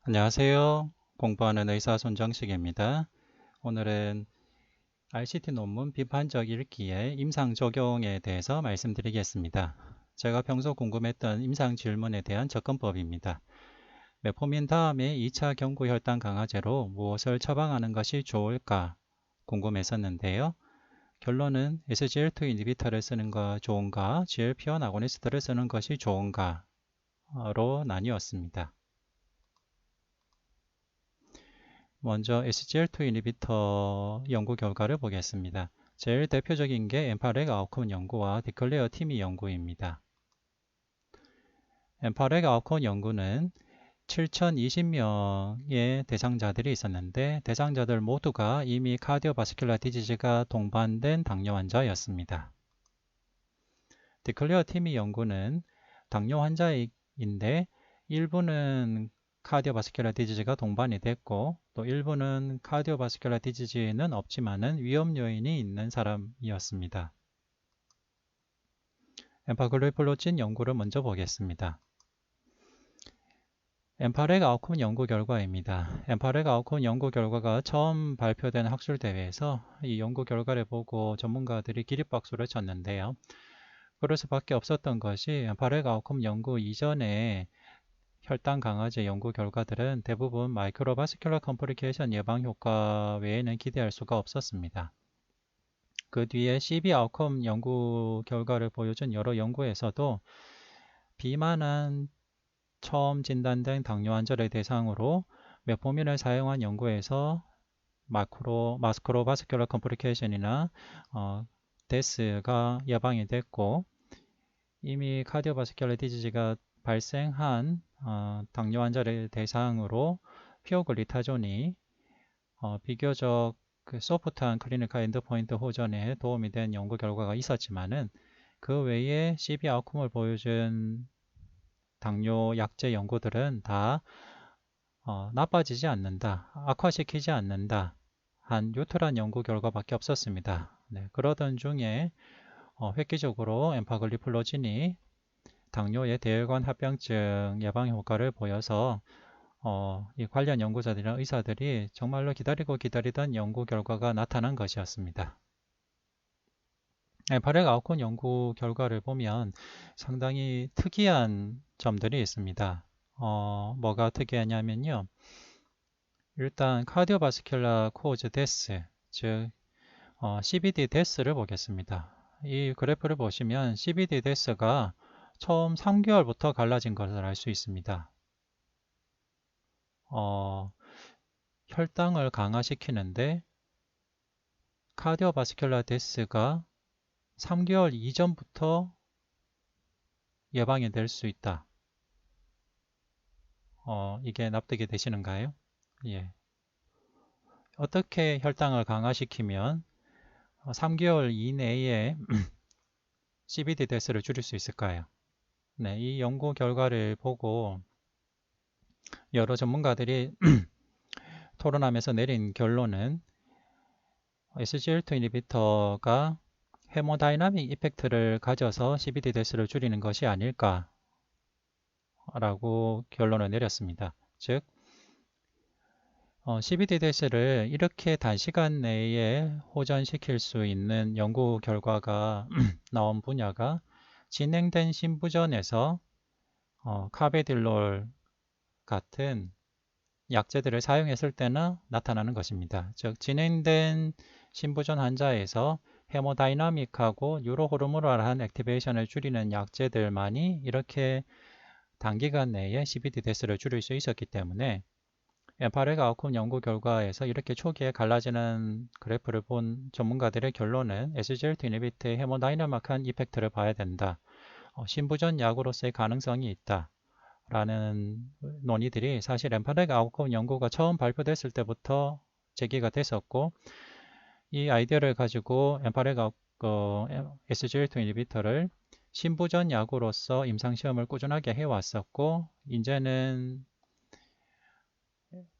안녕하세요. 공부하는 의사 손정식입니다. 오늘은 RCT 논문 비판적 읽기의 임상 적용에 대해서 말씀드리겠습니다. 제가 평소 궁금했던 임상 질문에 대한 접근법입니다. 메포민 다음에 2차 경구 혈당 강화제로 무엇을 처방하는 것이 좋을까 궁금했었는데요. 결론은 SGLT2 인히비터를 쓰는 거 좋은가, GLP-1 아고니스트를 쓰는 것이 좋은가로 나뉘었습니다. 먼저 SGLT2 인히비터 연구 결과를 보겠습니다. 제일 대표적인 게 엠파렉 아웃컴 연구와 디클레어 팀이 연구입니다. 엠파렉 아웃컴 연구는 7,020명의 대상자들이 있었는데 대상자들 모두가 이미 카디오바스큘라 디지즈가 동반된 당뇨 환자였습니다. 디클레어 팀이 연구는 당뇨 환자인데 일부는 카디오바스큘라 디지즈가 동반이 됐고 또 일부는 카디오바스큘라 디지즈는 없지만은 위험 요인이 있는 사람이었습니다. 엠파글리플로진 연구를 먼저 보겠습니다. 엠파렉 아웃컴 연구 결과입니다. 엠파렉 아웃컴 연구 결과가 처음 발표된 학술대회에서 이 연구 결과를 보고 전문가들이 기립박수를 쳤는데요. 그럴 수밖에 없었던 것이 엠파렉 아웃컴 연구 이전에 혈당 강화제 연구 결과들은 대부분 마이크로바스큘러 컴플리케이션 예방 효과 외에는 기대할 수가 없었습니다. 그 뒤에 CB 아웃컴 연구 결과를 보여준 여러 연구에서도 비만한 처음 진단된 당뇨 환자를 대상으로 메포민을 사용한 연구에서 마스크로바스큘러 컴플리케이션이나 데스가 예방이 됐고 이미 카디오바스큘러 디지즈가 발생한 당뇨 환자를 대상으로 피오글리타존이 비교적 소프트한 클리니컬 엔드포인트 호전에 도움이 된 연구 결과가 있었지만은 그 외에 CB 아웃컴을 보여준 당뇨 약제 연구들은 다 나빠지지 않는다, 악화시키지 않는다 한 뉴트럴한 연구 결과밖에 없었습니다. 네, 그러던 중에 획기적으로 엠파글리플로진이 당뇨의 대혈관 합병증 예방 효과를 보여서 이 관련 연구자들이나 의사들이 정말로 기다리고 기다리던 연구 결과가 나타난 것이었습니다. 엠파렉 아웃컴 연구 결과를 보면 상당히 특이한 점들이 있습니다. 뭐가 특이하냐면요. 일단 카디오바스큘라 코즈 데스, 즉 CVD 데스를 보겠습니다. 이 그래프를 보시면 CVD 데스가 처음 3개월부터 갈라진 것을 알 수 있습니다. 혈당을 강화시키는데 카디오바스큘라 데스가 3개월 이전부터 예방이 될 수 있다. 이게 납득이 되시는가요? 예. 어떻게 혈당을 강화시키면 3개월 이내에 CVD 데스를 줄일 수 있을까요? 네, 이 연구 결과를 보고 여러 전문가들이 토론하면서 내린 결론은 SGLT2 인히비터가 헤모다이나믹 이펙트를 가져서 CVD 데스를 줄이는 것이 아닐까 라고 결론을 내렸습니다. 즉 CVD 데스를 이렇게 단시간 내에 호전시킬 수 있는 연구 결과가 나온 분야가 진행된 신부전에서 카베딜롤 같은 약제들을 사용했을 때나 나타나는 것입니다. 즉 진행된 신부전 환자에서 헤모다이나믹하고 뉴로호르모널한 액티베이션을 줄이는 약제들만이 이렇게 단기간 내에 CVD 데스를 줄일 수 있었기 때문에 엠파렉 아웃컴 연구 결과에서 이렇게 초기에 갈라지는 그래프를 본 전문가들의 결론은 SGLT 인히비터의 헤모다이나믹한 이펙트를 봐야 된다. 신부전 약으로서의 가능성이 있다. 라는 논의들이 사실 엠파렉 아웃컴 연구가 처음 발표됐을 때부터 제기가 됐었고 이 아이디어를 가지고 엠파렉 SGLT 인히비터를 신부전 약으로서 임상시험을 꾸준하게 해왔었고 이제는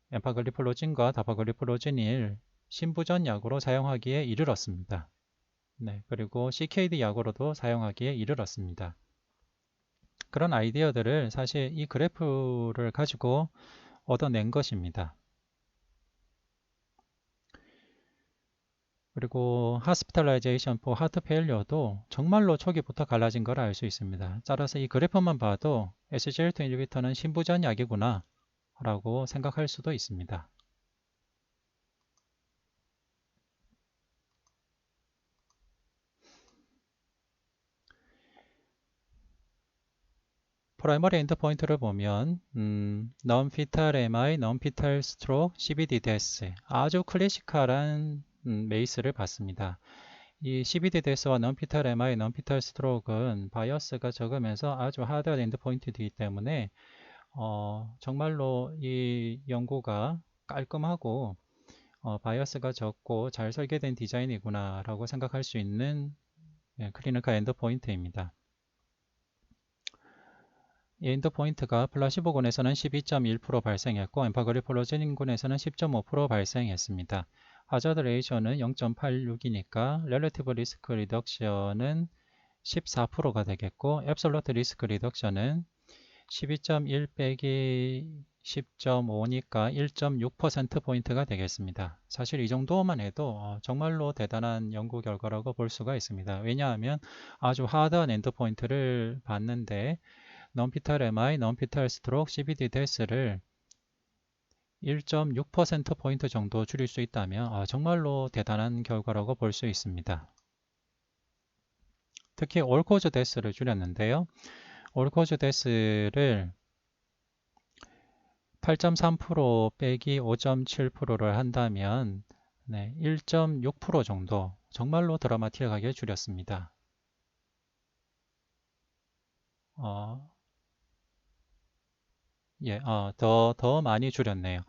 엠파글리플로진과 다파글리플로진을 신부전 약으로 사용하기에 이르렀습니다. 네, 그리고 CKD 약으로도 사용하기에 이르렀습니다. 그런 아이디어들을 사실 이 그래프를 가지고 얻어낸 것입니다. 그리고 hospitalization for heart failure도 정말로 초기부터 갈라진 걸 알 수 있습니다. 따라서 이 그래프만 봐도 SGLT 인히비터는 신부전 약이구나 라고 생각할 수도 있습니다. 프라이머리 엔드포인트를 보면 non-fetal MI, non-fetal stroke, CVD death 아주 클래시컬한 메이스를 봤습니다. 이 CVD death와 non-fetal MI, non-fetal stroke은 바이어스가 적으면서 아주 하드한 엔드포인트이기 때문에 정말로 이 연구가 깔끔하고 바이어스가 적고 잘 설계된 디자인이구나 라고 생각할 수 있는 클리니컬 엔드포인트입니다. 이 엔드포인트가 플라시보군에서는 12.1% 발생했고 엠파그리폴로제닌군에서는 10.5% 발생했습니다. 하자드 레이셔는 0.86이니까 렐러티브 리스크 리덕션은 14%가 되겠고 앱솔루트 리스크 리덕션은 12.1 빼기 10.5니까 1.6%포인트가 되겠습니다. 사실 이 정도만 해도 정말로 대단한 연구 결과라고 볼 수가 있습니다. 왜냐하면 아주 하드한 엔드포인트를 봤는데 non-fetal MI, non-fetal stroke, CVD death를 1.6%포인트 정도 줄일 수 있다면 정말로 대단한 결과라고 볼 수 있습니다. 특히 all cause death를 줄였는데요. all cause death를 8.3% 빼기 5.7%를 한다면 1.6% 정도 정말로 드라마틱하게 줄였습니다. 더 많이 줄였네요.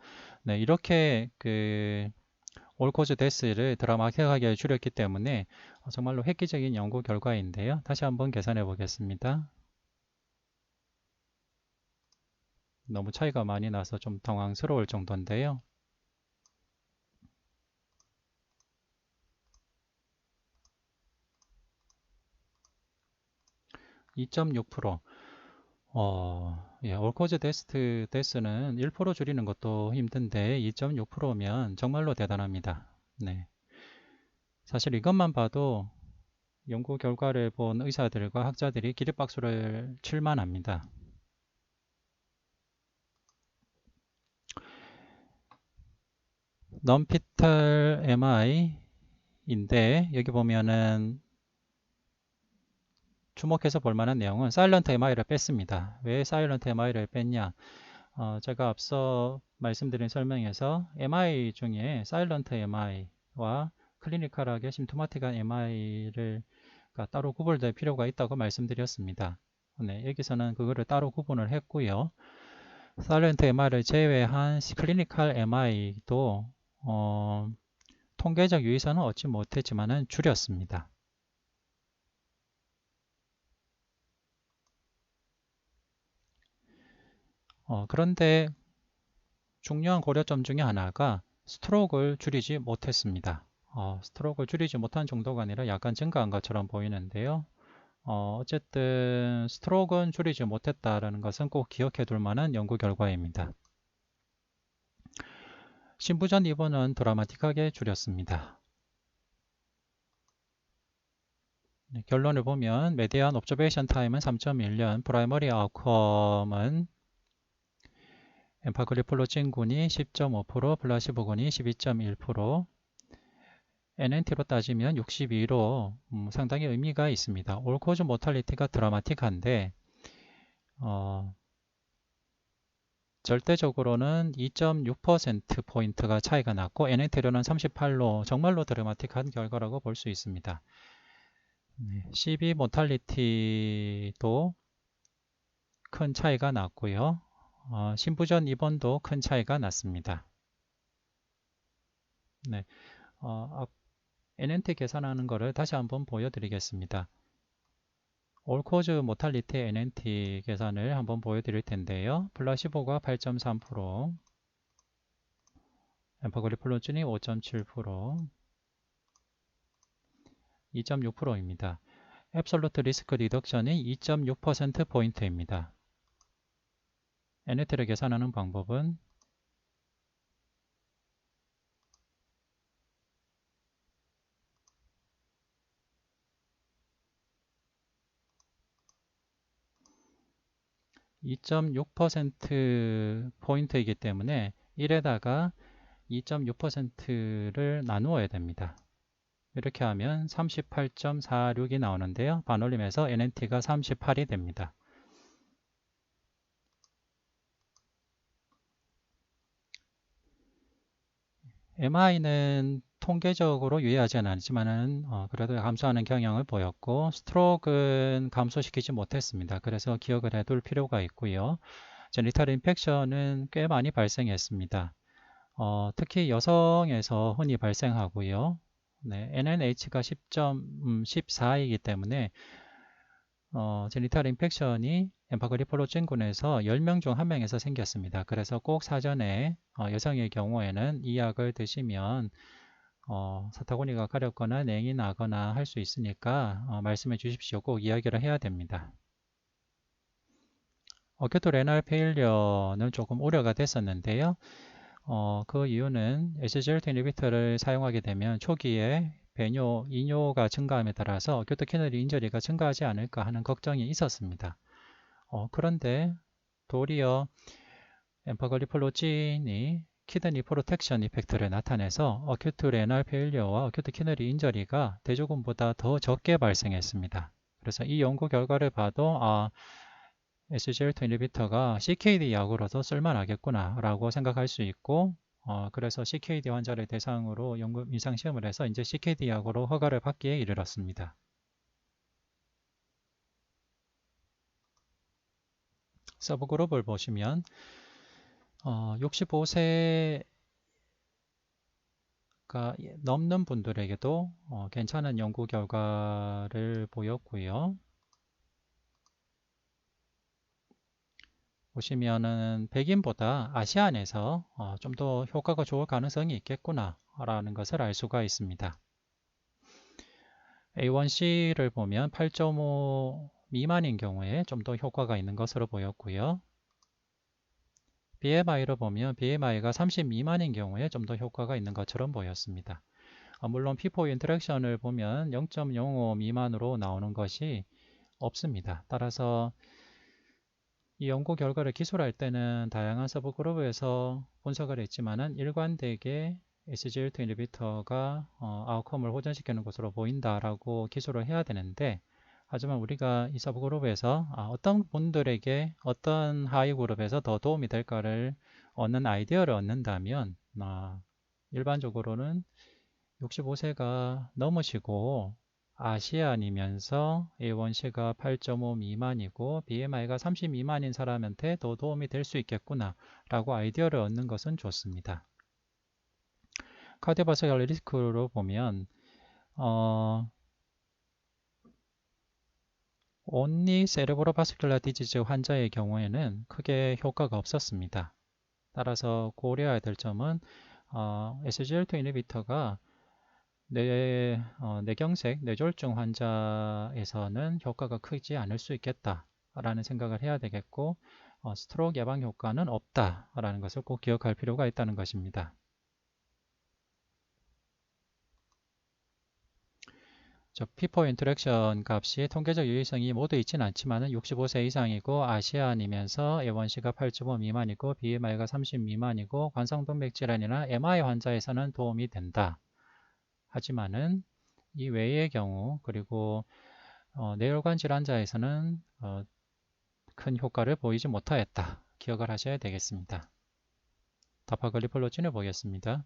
네, 이렇게 올코즈 데스를 드라마틱하게 줄였기 때문에 정말로 획기적인 연구 결과인데요. 다시 한번 계산해 보겠습니다. 너무 차이가 많이 나서 좀 당황스러울 정도인데요. 2.6%. 올코즈 데스는 1% 줄이는 것도 힘든데 2.6%면 정말로 대단합니다. 네. 사실 이것만 봐도 연구 결과를 본 의사들과 학자들이 기립박수를 칠 만합니다. non-fetal MI인데 여기 보면은 주목해서 볼 만한 내용은 사일런트 MI를 뺐습니다. 왜 사일런트 MI를 뺐냐? 제가 앞서 말씀드린 설명에서 MI 중에 사일런트 MI와 클리니컬하게 심토마틱한 MI를 따로 구분될 필요가 있다고 말씀드렸습니다. 네, 여기서는 그거를 따로 구분을 했고요. 사일런트 MI를 제외한 클리니컬 MI도 통계적 유의선은 얻지 못했지만 줄였습니다. 그런데 중요한 고려점 중에 하나가 스트로크를 줄이지 못했습니다. 스트로크를 줄이지 못한 정도가 아니라 약간 증가한 것처럼 보이는데요. 어쨌든 스트로크는 줄이지 못했다는 것은 꼭 기억해 둘 만한 연구 결과입니다. 신부전 입원은 드라마틱하게 줄였습니다. 네, 결론을 보면 메디안 옵저베이션 타임은 3.1년, 프라이머리 아웃컴은 엠파글리플로진군이 10.5%, 플라시보군이 12.1%, NNT로 따지면 62로 상당히 의미가 있습니다. 올코즈 모탈리티가 드라마틱한데 절대적으로는 2.6%포인트가 차이가 났고 NNT로는 38로 정말로 드라마틱한 결과라고 볼 수 있습니다. CV 모탈리티도 큰 차이가 났고요. 신부전 입원도 큰 차이가 났습니다. 네, NNT 계산하는 것을 다시 한번 보여드리겠습니다. 올코즈 모탈리티 NNT 계산을 한번 보여드릴 텐데요. 플라시보가 8.3%, 엠파글리플로진이 5.7%, 2.6%입니다. 앱솔루트 리스크 리덕션이 2.6%포인트입니다. NNT를 계산하는 방법은 2.6% 포인트이기 때문에 1에다가 2.6%를 나누어야 됩니다. 이렇게 하면 38.46이 나오는데요. 반올림해서 NNT가 38이 됩니다. MI는 통계적으로 유의하지는 않지만은 그래도 감소하는 경향을 보였고, 스트로크는 감소시키지 못했습니다. 그래서 기억을 해둘 필요가 있고요. 제니탈 인펙션은 꽤 많이 발생했습니다. 특히 여성에서 흔히 발생하고요. 네, NNH가 10.14이기 때문에 제니탈 인펙션이 엠파그리폴로진군에서 10명 중 1명에서 생겼습니다. 그래서 꼭 사전에 여성의 경우에는 이 약을 드시면 사타구니가 가렵거나 냉이 나거나 할 수 있으니까 말씀해 주십시오. 꼭 이야기를 해야 됩니다. 어큐트 레날 페일리어는 조금 우려가 됐었는데요. 그 이유는 SGLT 인히비터를 사용하게 되면 초기에 배뇨, 이뇨가 증가함에 따라서 어큐트 키드니 인저리가 증가하지 않을까 하는 걱정이 있었습니다. 그런데 도리어 엠파글리폴로진이 키드니 프로텍션 이펙트를 나타내서 어큐트 레날 페일리어와 어큐트 키드니 인저리가 대조군보다 더 적게 발생했습니다. 그래서 이 연구 결과를 봐도 SGLT 인히비터가 CKD 약으로도 쓸만하겠구나 라고 생각할 수 있고, 그래서 CKD 환자를 대상으로 연구 임상시험을 해서 이제 CKD 약으로 허가를 받기에 이르렀습니다. 서브그룹을 보시면 65세가 넘는 분들에게도 괜찮은 연구 결과를 보였고요. 보시면은 백인보다 아시안에서 좀 더 효과가 좋을 가능성이 있겠구나 라는 것을 알 수가 있습니다. A1C를 보면 8.5 미만인 경우에 좀 더 효과가 있는 것으로 보였고요. BMI를 보면 BMI가 30 미만인 경우에 좀 더 효과가 있는 것처럼 보였습니다. 물론 P4 인터랙션을 보면 0.05 미만으로 나오는 것이 없습니다. 따라서 이 연구 결과를 기술할 때는 다양한 서브그룹에서 분석을 했지만은 일관되게 SGLT 인히비터가 아웃컴을 호전시키는 것으로 보인다라고 기술을 해야 되는데, 하지만 우리가 이 서브그룹에서 어떤 분들에게 어떤 하위 그룹에서 더 도움이 될까를 얻는 아이디어를 얻는다면 일반적으로는 65세가 넘으시고 아시안이면서 A1C가 8.5 미만이고 BMI가 30 미만인 사람한테 더 도움이 될 수 있겠구나 라고 아이디어를 얻는 것은 좋습니다. 카디오바스큘러 리스크로 보면 온리 세레브로바스큘러 디지즈 환자의 경우에는 크게 효과가 없었습니다. 따라서 고려해야 될 점은 SGLT 인히비터가 뇌경색, 뇌졸중 환자에서는 효과가 크지 않을 수 있겠다라는 생각을 해야 되겠고, 스트로크 예방 효과는 없다라는 것을 꼭 기억할 필요가 있다는 것입니다. P4 인터랙션 값이 통계적 유의성이 모두 있지는 않지만 65세 이상이고 아시안이면서 A1C가 8.5 미만이고 BMI가 30 미만이고 관성동맥 질환이나 MI 환자에서는 도움이 된다. 하지만은 이 외의 경우 그리고 뇌혈관 질환자에서는 큰 효과를 보이지 못하였다. 기억을 하셔야 되겠습니다. 다파글리폴로진을 보겠습니다.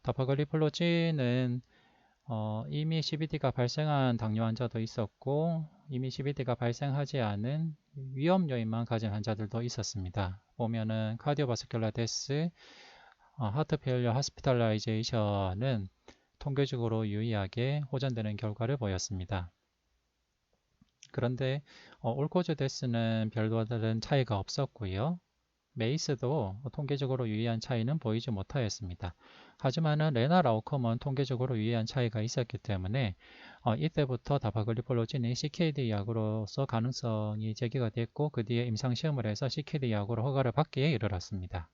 다파글리폴로진은 이미 CVD가 발생한 당뇨 환자도 있었고 이미 CVD가 발생하지 않은 위험 요인만 가진 환자들도 있었습니다. 보면은 카디오바스큘러 데스, 하트 페일리어 하스피탈라이제이션은 통계적으로 유의하게 호전되는 결과를 보였습니다. 그런데 올코즈 데스는 별다른 차이가 없었고요. 메이스도 통계적으로 유의한 차이는 보이지 못하였습니다. 하지만 레날 아웃컴은 통계적으로 유의한 차이가 있었기 때문에 이때부터 다파글리폴로진이 CKD 약으로서 가능성이 제기가 됐고 그 뒤에 임상시험을 해서 CKD 약으로 허가를 받기에 이르렀습니다.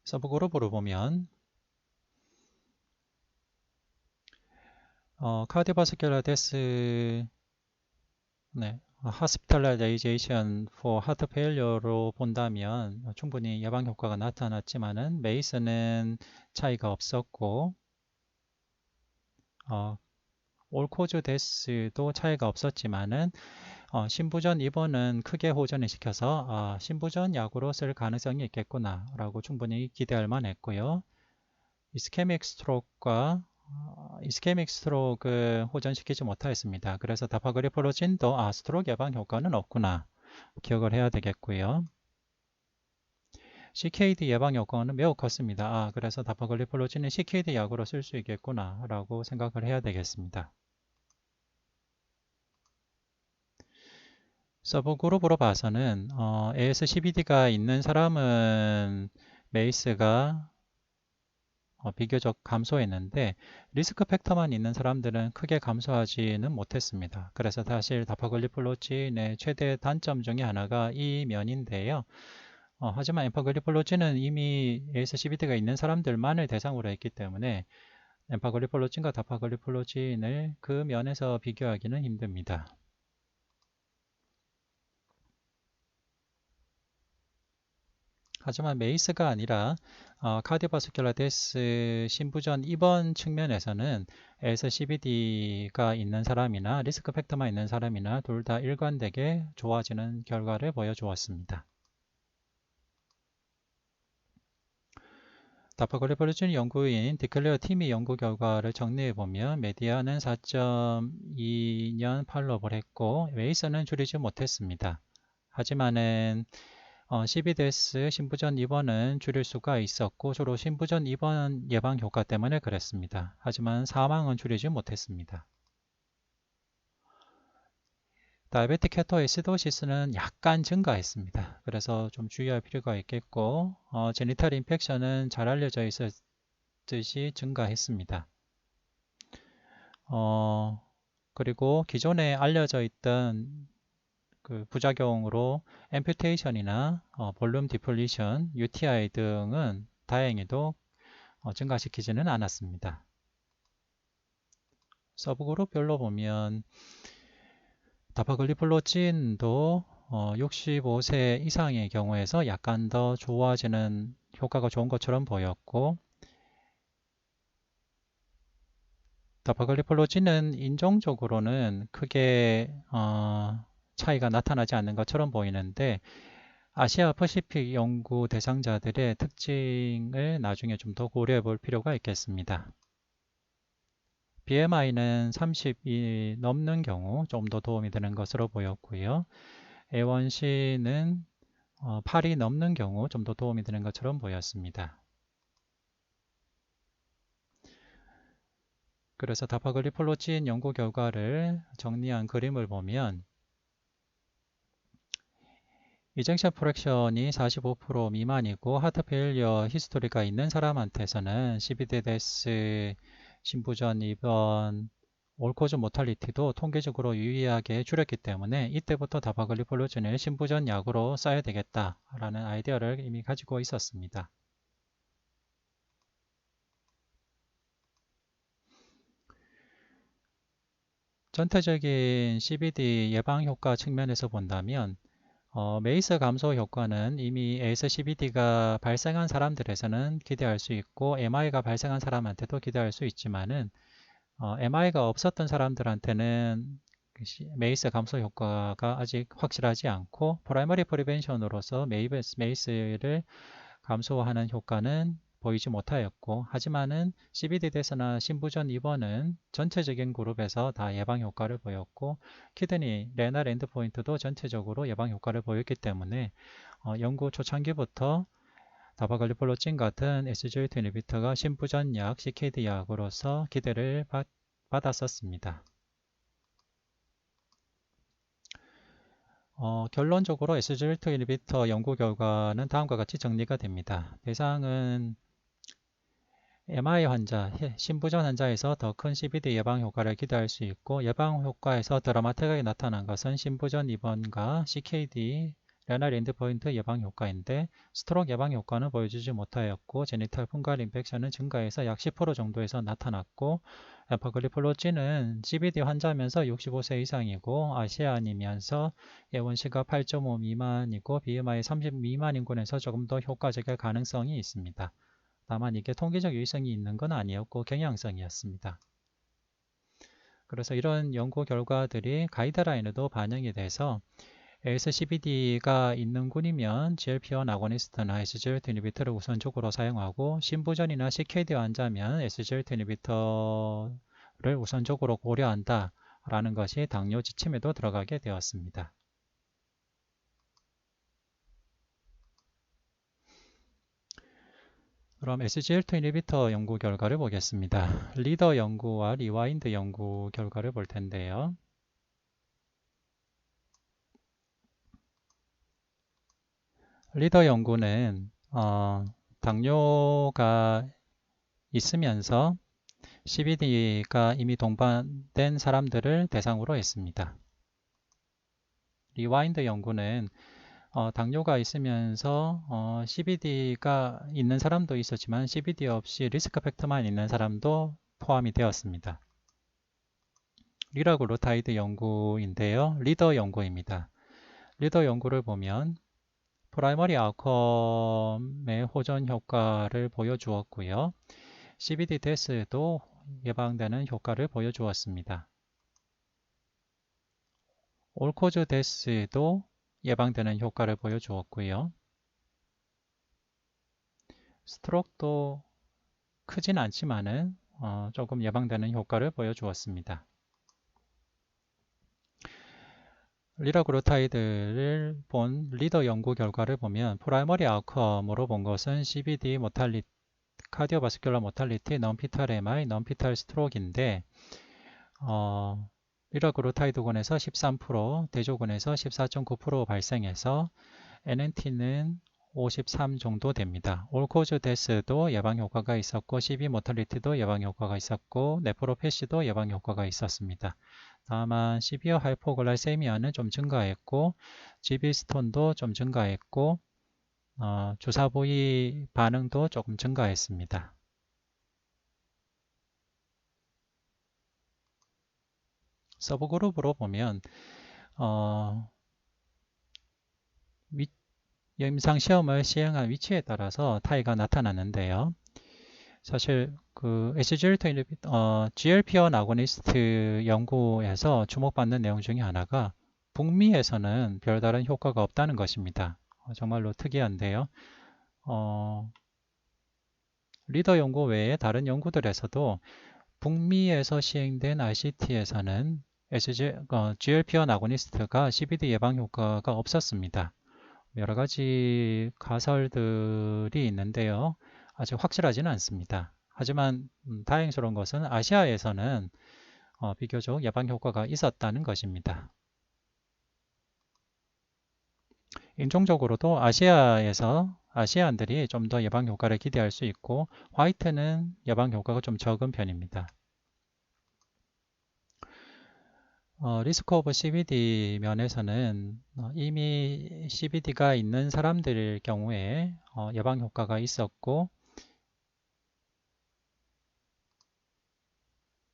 서브그룹으로 보면 카디오바스큘러 데스 네, hospitalization for heart failure로 본다면 충분히 예방 효과가 나타났지만은 메이스는 차이가 없었고 올 코즈 데스도 차이가 없었지만은 신부전 입원은 크게 호전을 시켜서 신부전 약으로 쓸 가능성이 있겠구나 라고 충분히 기대할 만했고요. 이스케믹 스트로크는 호전시키지 못하였습니다. 그래서 다파그리플로진도 스트로크 예방 효과는 없구나 기억을 해야 되겠고요. CKD 예방 효과는 매우 컸습니다. 그래서 다파글리플로진은 CKD 약으로 쓸 수 있겠구나 라고 생각을 해야 되겠습니다. 서브그룹으로 봐서는 AS12D가 있는 사람은 메이스가 비교적 감소했는데 리스크 팩터만 있는 사람들은 크게 감소하지는 못했습니다. 그래서 사실 다파글리플로진의 최대 단점 중에 하나가 이 면인데요. 하지만 엠파글리플로진은 이미 AS12D가 있는 사람들만을 대상으로 했기 때문에 엠파글리플로진과 다파글리플로진을 그 면에서 비교하기는 힘듭니다. 하지만 메이스가 아니라 카디오바스큘라 데스 신부전 입원 측면에서는 AS12D가 있는 사람이나 리스크 팩터만 있는 사람이나 둘 다 일관되게 좋아지는 결과를 보여주었습니다. 다파글리플로진 연구인 디클레어 팀이 연구 결과를 정리해보면 메디아는 4.2년 팔로업을 했고 메이스는 줄이지 못했습니다. 하지만은 CBDS 신부전 입원은 줄일 수가 있었고 주로 신부전 입원 예방 효과 때문에 그랬습니다. 하지만 사망은 줄이지 못했습니다. 다이베틱 케토에시도시스는 약간 증가했습니다. 그래서 좀 주의할 필요가 있겠고 제니탈 인펙션은 잘 알려져 있었듯이 증가했습니다. 그리고 기존에 알려져 있던 그 부작용으로 앰퓨테이션이나 볼륨 디플리션, UTI 등은 다행히도 증가시키지는 않았습니다. 서브그룹별로 보면 다파글리플로진도 65세 이상의 경우에서 약간 더 좋아지는 효과가 좋은 것처럼 보였고 다파글리플로진은 인종적으로는 크게 차이가 나타나지 않는 것처럼 보이는데 아시아 퍼시픽 연구 대상자들의 특징을 나중에 좀 더 고려해 볼 필요가 있겠습니다. BMI는 30이 넘는 경우 좀 더 도움이 되는 것으로 보였고요. A1C는 8이 넘는 경우 좀 더 도움이 되는 것처럼 보였습니다. 그래서 다파글리플로진 연구 결과를 정리한 그림을 보면 이젝션 프랙션이 45% 미만이고 하트 페일리어 히스토리가 있는 사람한테서는 CBD-DS 신부전 입원 올코즈 모탈리티도 통계적으로 유의하게 줄였기 때문에 이때부터 다파글리플로진을 신부전 약으로 써야 되겠다라는 아이디어를 이미 가지고 있었습니다. 전체적인 CBD 예방 효과 측면에서 본다면 메이스 감소 효과는 이미 AS12D가 발생한 사람들에서는 기대할 수 있고 MI가 발생한 사람한테도 기대할 수 있지만은 MI가 없었던 사람들한테는 메이스 감소 효과가 아직 확실하지 않고 프라이머리 프리벤션으로서 메이스를 감소하는 효과는 보이지 못하였고 하지만은 CBD-DS나 신부전 입원은 전체적인 그룹에서 다 예방 효과를 보였고 키드니, 레날 엔드포인트도 전체적으로 예방 효과를 보였기 때문에 연구 초창기부터 다파글리플로진 같은 SGLT 이니비터가 신부전 약, CKD 약으로서 기대를 받았었습니다. 결론적으로 SGLT 이니비터 연구 결과는 다음과 같이 정리가 됩니다. 대상은 MI 환자, 신부전 환자에서 더 큰 CBD 예방 효과를 기대할 수 있고 예방 효과에서 드라마틱하게 나타난 것은 신부전 입원과 CKD 레날 엔드포인트 예방 효과인데 스트로크 예방 효과는 보여주지 못하였고 제니탈 푼갈 인펙션은 증가해서 약 10% 정도에서 나타났고 에파글리플로찌는 CBD 환자면서 65세 이상이고 아시안이면서 예원시가 8.5 미만이고 BMI 30 미만 인군에서 조금 더 효과적일 가능성이 있습니다. 다만 이게 통계적 유의성이 있는 건 아니었고 경향성이었습니다. 그래서 이런 연구 결과들이 가이드라인에도 반영이 돼서 ASCVD가 있는 군이면 GLP-1 아고니스트나 SGLT 이니비터를 우선적으로 사용하고 신부전이나 CKD 환자면 SGLT 이니비터를 우선적으로 고려한다 라는 것이 당뇨 지침에도 들어가게 되었습니다. 그럼 SGLT 이니비터 연구 결과를 보겠습니다. 리더 연구와 리와인드 연구 결과를 볼 텐데요. 리더 연구는 당뇨가 있으면서 CVD가 이미 동반된 사람들을 대상으로 했습니다. 리와인드 연구는 당뇨가 있으면서 CVD가 있는 사람도 있었지만 CVD 없이 리스크 팩터만 있는 사람도 포함이 되었습니다. 리라글루타이드 연구인데요. 리더 연구입니다. 리더 연구를 보면 프라이머리 아웃컴의 호전 효과를 보여주었고요. CVD 데스도 예방되는 효과를 보여주었습니다. 올코즈 데스도 예방되는 효과를 보여주었고요. 스트로크도 크진 않지만은 조금 예방되는 효과를 보여주었습니다. 리라글루타이드를 본 리더 연구 결과를 보면 프라이머리 아웃컴으로 본 것은 CVD 모탈리티, 카디오바스큘러 모탈리티, 넌피탈 MI, 넌피탈 스트로크인데 리라글루타이드군에서 13%, 대조군에서 14.9% 발생해서 NNT는 53 정도 됩니다. 올코즈 데스도 예방 효과가 있었고 CV 모탈리티도 예방 효과가 있었고 네프로페시도 예방 효과가 있었습니다. 다만 시비어 하이포글라세미아는 좀 증가했고 지비스톤도 좀 증가했고 주사 부위 반응도 조금 증가했습니다. 서브그룹으로 보면 임상시험을 시행한 위치에 따라서 타이가 나타나는데요. 사실 그 GLP-1 아고니스트 연구에서 주목받는 내용 중에 하나가 북미에서는 별다른 효과가 없다는 것입니다. 정말로 특이한데요. 리더 연구 외에 다른 연구들에서도 북미에서 시행된 RCT에서는 GLP-1 아고니스트가 CVD 예방 효과가 없었습니다. 여러 가지 가설들이 있는데요. 아직 확실하지는 않습니다. 하지만 다행스러운 것은 아시아에서는 비교적 예방 효과가 있었다는 것입니다. 인종적으로도 아시아에서 아시안들이 좀 더 예방 효과를 기대할 수 있고 화이트는 예방 효과가 좀 적은 편입니다. 리스크 오브 CVD 면에서는 이미 CVD가 있는 사람들일 경우에 예방 효과가 있었고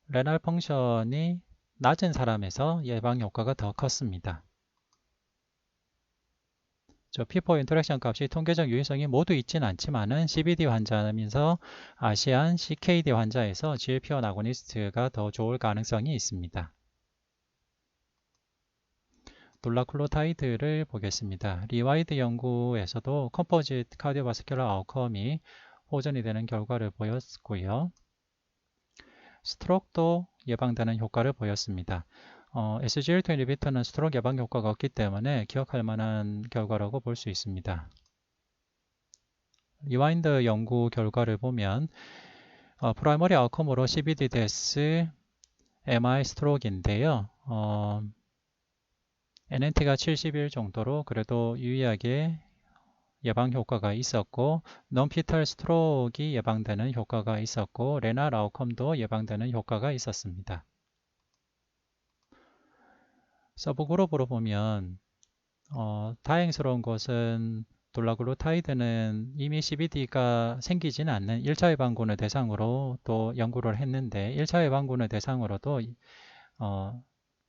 레날 펑션이 낮은 사람에서 예방 효과가 더 컸습니다. P4 인터랙션 값이 통계적 유의성이 모두 있지는 않지만은 CVD 환자면서 아시안 CKD 환자에서 GLP-1 아고니스트가 더 좋을 가능성이 있습니다. 돌라클로타이드를 보겠습니다. 리와이드 연구에서도 컴포지트 카디오바스큘러 아웃컴이 호전이 되는 결과를 보였고요. 스트로크도 예방되는 효과를 보였습니다. SGLT 이니비터는 스트로크 예방 효과가 없기 때문에 기억할 만한 결과라고 볼 수 있습니다. 리와인드 연구 결과를 보면 프라이머리 아웃컴으로 CVD 데스, MI 스트로크인데요. NNT가 71 정도로 그래도 유의하게 예방 효과가 있었고 넌피탈 스트로크가 예방되는 효과가 있었고 레날 아웃컴도 예방되는 효과가 있었습니다. 서브그룹으로 보면 다행스러운 것은 돌라글루타이드는 이미 CBD가 생기지는 않는 1차 예방군을 대상으로 또 연구를 했는데 1차 예방군을 대상으로도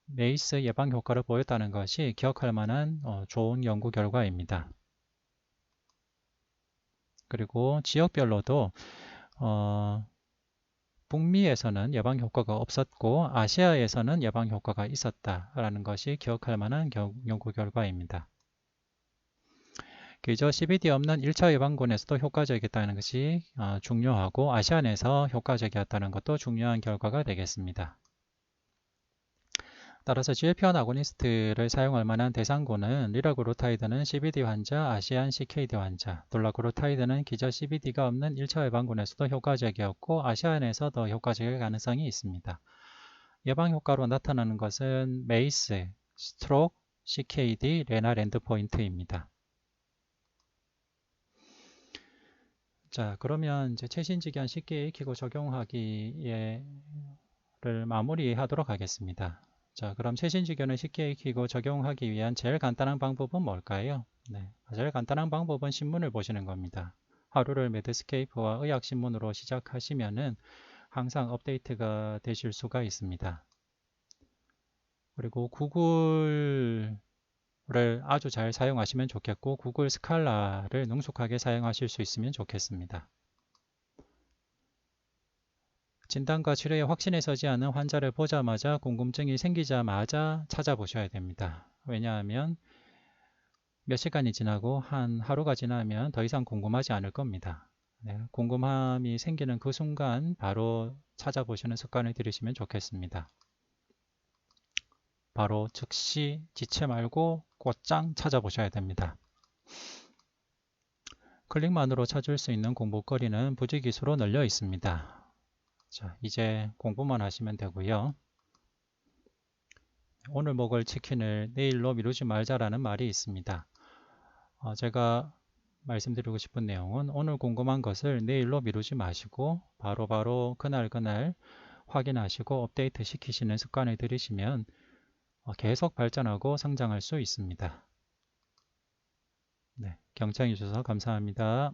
메이스 예방 효과를 보였다는 것이 기억할 만한 좋은 연구 결과입니다. 그리고 지역별로도 북미에서는 예방 효과가 없었고 아시아에서는 예방 효과가 있었다라는 것이 기억할 만한 연구 결과입니다. 그저 CBD 없는 1차 예방군에서도 효과적이었다는 것이 중요하고 아시안에서 효과적이었다는 것도 중요한 결과가 되겠습니다. 따라서 GLP-1 아고니스트를 사용할 만한 대상군은 리라글루타이드는 CBD 환자, 아시안 CKD 환자, 돌라글루타이드는 기저 CBD가 없는 1차 예방군에서도 효과적이었고 아시안에서 더 효과적일 가능성이 있습니다. 예방 효과로 나타나는 것은 메이스, 스트로크, CKD, 레날 엔드포인트입니다. 자, 그러면 이제 최신 지견 쉽게 익히고 적용하기를 마무리하도록 하겠습니다. 자, 그럼 최신 지견을 쉽게 익히고 적용하기 위한 제일 간단한 방법은 뭘까요? 네, 제일 간단한 방법은 신문을 보시는 겁니다. 하루를 메드스케이프와 의학신문으로 시작하시면은 항상 업데이트가 되실 수가 있습니다. 그리고 구글을 아주 잘 사용하시면 좋겠고 구글 스칼라를 능숙하게 사용하실 수 있으면 좋겠습니다. 진단과 치료에 확신에 서지 않은 환자를 보자마자 궁금증이 생기자마자 찾아보셔야 됩니다. 왜냐하면 몇 시간이 지나고 한 하루가 지나면 더 이상 궁금하지 않을 겁니다. 네, 궁금함이 생기는 그 순간 바로 찾아보시는 습관을 들이시면 좋겠습니다. 바로 즉시 지체 말고 곧장 찾아보셔야 됩니다. 클릭만으로 찾을 수 있는 공부거리는 부지기수로 널려 있습니다. 자, 이제 공부만 하시면 되고요. 오늘 먹을 치킨을 내일로 미루지 말자라는 말이 있습니다. 제가 말씀드리고 싶은 내용은 오늘 궁금한 것을 내일로 미루지 마시고 바로바로 그날 확인하시고 업데이트 시키시는 습관을 들이시면 계속 발전하고 성장할 수 있습니다. 네, 경청해 주셔서 감사합니다.